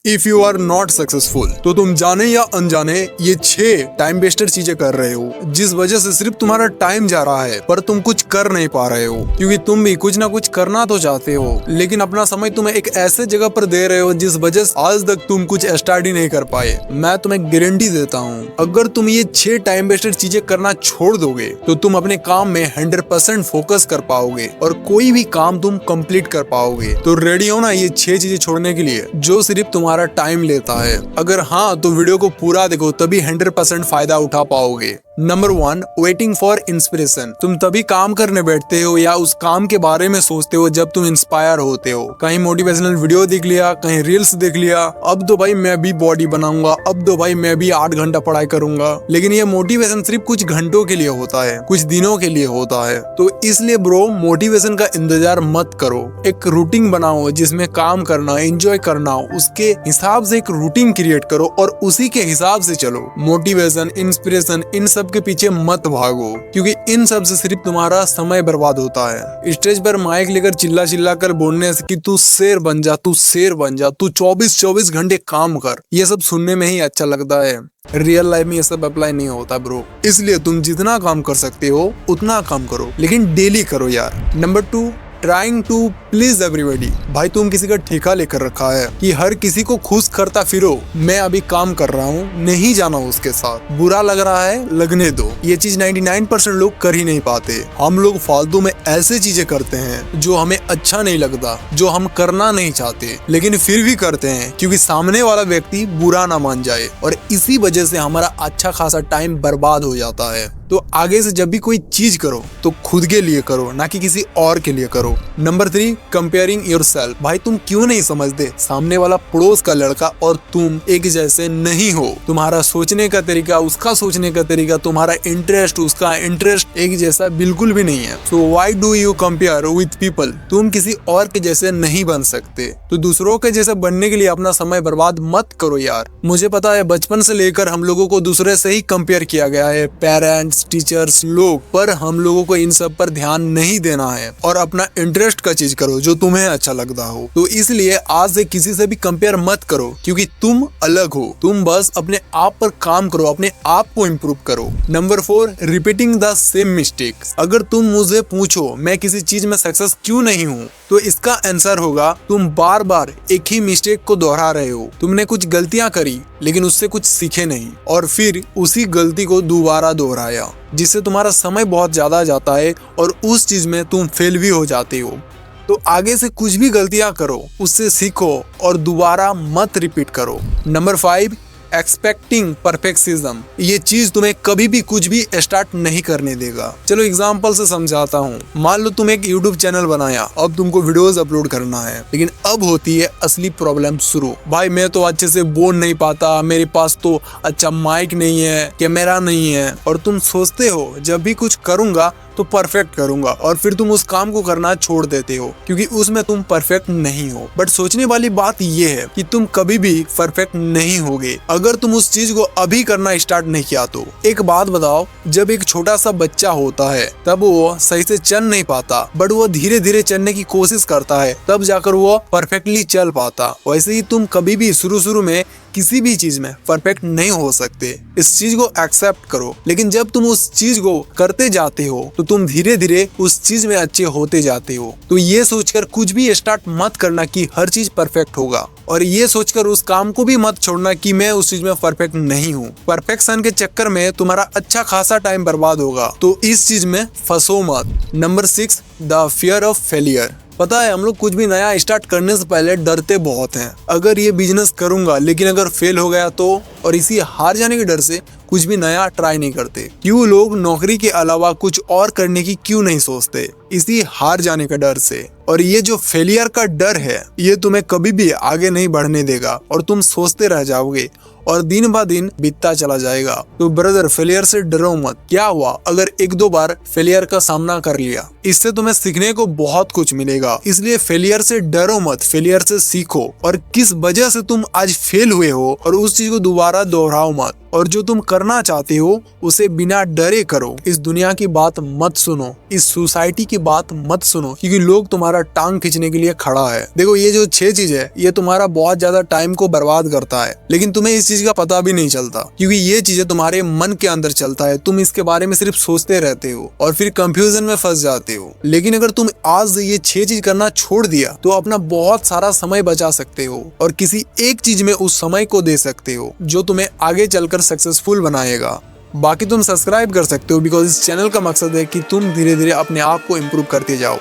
If you are not successful तो तुम जाने या अनजाने ये 6 टाइम वेस्टर चीजें कर रहे हो, जिस वजह से सिर्फ तुम्हारा टाइम जा रहा है पर तुम कुछ कर नहीं पा रहे हो। क्योंकि तुम भी कुछ ना कुछ करना तो चाहते हो, लेकिन अपना समय तुम एक ऐसे जगह पर दे रहे हो जिस वजह से आज तक तुम कुछ स्टार्ट ही नहीं कर पाए। मैं तुम्हें गारंटी देता हूँ, अगर तुम ये 6 टाइम वेस्टर चीजें करना छोड़ दोगे तो तुम अपने काम में 100% फोकस कर पाओगे और कोई भी काम तुम कंप्लीट कर पाओगे। तो रेडी हो ना ये 6 चीजें छोड़ने के लिए जो सिर्फ तुम्हारा टाइम लेता है? अगर हाँ तो वीडियो को पूरा देखो, तभी 100% फायदा उठा पाओगे। Number 1, waiting for inspiration. तुम तभी काम करने बैठते हो या उस काम के बारे में सोचते हो जब तुम इंस्पायर होते हो। कहीं मोटिवेशनल वीडियो देख लिया, कहीं रील्स देख लिया, अब तो भाई मैं भी बॉडी बनाऊंगा, अब तो भाई मैं भी 8 घंटा पढ़ाई करूंगा। लेकिन ये मोटिवेशन सिर्फ कुछ घंटों के लिए होता है, कुछ दिनों के लिए होता है। तो इसलिए ब्रो, मोटिवेशन का इंतजार मत करो। एक रूटीन बनाओ जिसमें काम करना, एंजॉय करना, उसके हिसाब से एक रूटीन क्रिएट करो और उसी के हिसाब से चलो। मोटिवेशन, इंस्पिरेशन, इन सब के पीछे मत भागो, क्योंकि इन सब से सिर्फ तुम्हारा समय बर्बाद होता है। स्टेज पर माइक लेकर चिल्ला चिल्ला कर बोलने से कि तू शेर बन जा, तू शेर बन जा, तू 24 घंटे काम कर, ये सब सुनने में ही अच्छा लगता है। रियल लाइफ में ये सब अप्लाई नहीं होता ब्रो। इसलिए तुम जितना काम कर सकते हो उतना काम करो, लेकिन डेली करो यार। Number 2, trying to please everybody. भाई तुम किसी का ठेका लेकर रखा है कि हर किसी को खुश करता फिरो। मैं अभी काम कर रहा हूँ, नहीं जाना उसके साथ, बुरा लग रहा है लगने दो। ये चीज 99% लोग कर ही नहीं पाते। हम लोग फालतू में ऐसे चीजें करते हैं जो हमें अच्छा नहीं लगता, जो हम करना नहीं चाहते, लेकिन फिर भी करते हैं क्योंकि सामने वाला व्यक्ति बुरा ना मान जाए, और इसी वजह से हमारा अच्छा खासा टाइम बर्बाद हो जाता है। तो आगे से जब भी कोई चीज करो तो खुद के लिए करो, ना कि किसी और के लिए करो। Number 3, comparing yourself. भाई तुम क्यों नहीं समझते, सामने वाला पड़ोस का लड़का और तुम एक जैसे नहीं हो। तुम्हारा सोचने का तरीका, उसका सोचने का तरीका, तुम्हारा इंटरेस्ट, उसका इंटरेस्ट एक जैसा बिल्कुल भी नहीं है। So why do you compare with people? तुम किसी और के जैसे नहीं बन सकते, तो दूसरों के जैसे बनने के लिए अपना समय बर्बाद मत करो यार। मुझे पता है बचपन से लेकर हम लोगों को दूसरे से ही कंपेयर किया गया है, पेरेंट्स, टीचर्स, लोग, पर हम लोगों को इन सब पर ध्यान नहीं देना है और अपना इंटरेस्ट का चीज करो जो तुम्हें अच्छा लगता हो। तो इसलिए आज से किसी से भी कंपेयर मत करो, क्योंकि तुम अलग हो। तुम बस अपने आप पर काम करो, अपने आप को इम्प्रूव करो। Number 4, repeating the same mistakes. अगर तुम मुझे पूछो मैं किसी चीज में सक्सेस क्यों नहीं हूँ, तो इसका आंसर होगा तुम बार बार एक ही मिस्टेक को दोहरा रहे हो। तुमने कुछ गलतियां करी लेकिन उससे कुछ सीखे नहीं, और फिर उसी गलती को दोबारा दोहराया, जिससे तुम्हारा समय बहुत ज्यादा जाता है और उस चीज में तुम फेल भी हो जाते हो। तो आगे से कुछ भी गलतियां करो, उससे सीखो और दोबारा मत रिपीट करो। Number 5, expecting perfectionism. ये चीज तुम्हें कभी भी कुछ भी स्टार्ट नहीं करने देगा। चलो एग्जांपल से समझाता हूँ। मान लो तुम एक यूट्यूब चैनल बनाया, अब तुमको वीडियोस अपलोड करना है, लेकिन अब होती है असली प्रॉब्लम शुरू। भाई मैं तो अच्छे से बोल नहीं पाता, मेरे पास तो अच्छा माइक नहीं है, कैमरा नहीं है, और तुम सोचते हो जब भी कुछ करूंगा तो परफेक्ट करूंगा, और फिर तुम उस काम को करना छोड़ देते हो क्योंकि उसमें तुम परफेक्ट नहीं हो। बट सोचने वाली बात ये है कि तुम कभी भी परफेक्ट नहीं होगे अगर तुम उस चीज को अभी करना स्टार्ट नहीं किया तो। एक बात बताओ, जब एक छोटा सा बच्चा होता है तब वो सही से चल नहीं पाता, बट वो धीरे धीरे चलने की कोशिश करता है, तब जाकर वो परफेक्टली चल पाता। वैसे ही तुम कभी भी शुरू में किसी भी चीज में परफेक्ट नहीं हो सकते। इस चीज को एक्सेप्ट करो, लेकिन जब तुम उस चीज को करते जाते हो तो तुम धीरे धीरे उस चीज में अच्छे होते जाते हो। तो ये सोचकर कुछ भी स्टार्ट मत करना कि हर चीज परफेक्ट होगा, और ये सोचकर उस काम को भी मत छोड़ना कि मैं उस चीज में परफेक्ट नहीं हूँ। परफेक्शन के चक्कर में तुम्हारा अच्छा खासा टाइम बर्बाद होगा, तो इस चीज में फंसो मत। Number 6, the fear of failure. पता है हम लोग कुछ भी नया स्टार्ट करने से पहले डरते बहुत हैं। अगर ये बिजनेस करूंगा लेकिन अगर फेल हो गया तो, और इसी हार जाने के डर से कुछ भी नया ट्राई नहीं करते। क्यों लोग नौकरी के अलावा कुछ और करने की क्यों नहीं सोचते? इसी हार जाने का डर से। और ये जो फेलियर का डर है, ये तुम्हें कभी भी आगे नहीं बढ़ने देगा और तुम सोचते रह जाओगे और दिन ब दिन बीतता चला जाएगा। तो ब्रदर, फेलियर से डरो मत। क्या हुआ अगर एक दो बार फेलियर का सामना कर लिया? इससे तुम्हें सीखने को बहुत कुछ मिलेगा। इसलिए फेलियर से डरो मत, फेलियर से सीखो और किस वजह से तुम आज फेल हुए हो और उस चीज को दोबारा दोहराओ मत। और जो तुम करना चाहते हो उसे बिना डरे करो। इस दुनिया की बात मत सुनो, इस सोसाइटी की बात मत सुनो, क्योंकि लोग तुम्हारा टांग खींचने के लिए खड़ा है। देखो, ये जो 6 चीज है ये तुम्हारा बहुत ज्यादा टाइम को बर्बाद करता है, लेकिन तुम्हें इस चीज का पता भी नहीं चलता, क्योंकि ये चीजें तुम्हारे मन के अंदर चलता है। तुम इसके बारे में सिर्फ सोचते रहते हो और फिर कंफ्यूजन में फंस जाते हो। लेकिन अगर तुम आज ये 6 चीज करना छोड़ दिया तो अपना बहुत सारा समय बचा सकते हो और किसी एक चीज में उस समय को दे सकते हो जो तुम्हें आगे चलकर सक्सेसफुल बनाएगा। बाकी तुम सब्सक्राइब कर सकते हो, बिकॉज इस चैनल का मकसद है कि तुम धीरे धीरे अपने आप को इम्प्रूव करते जाओ।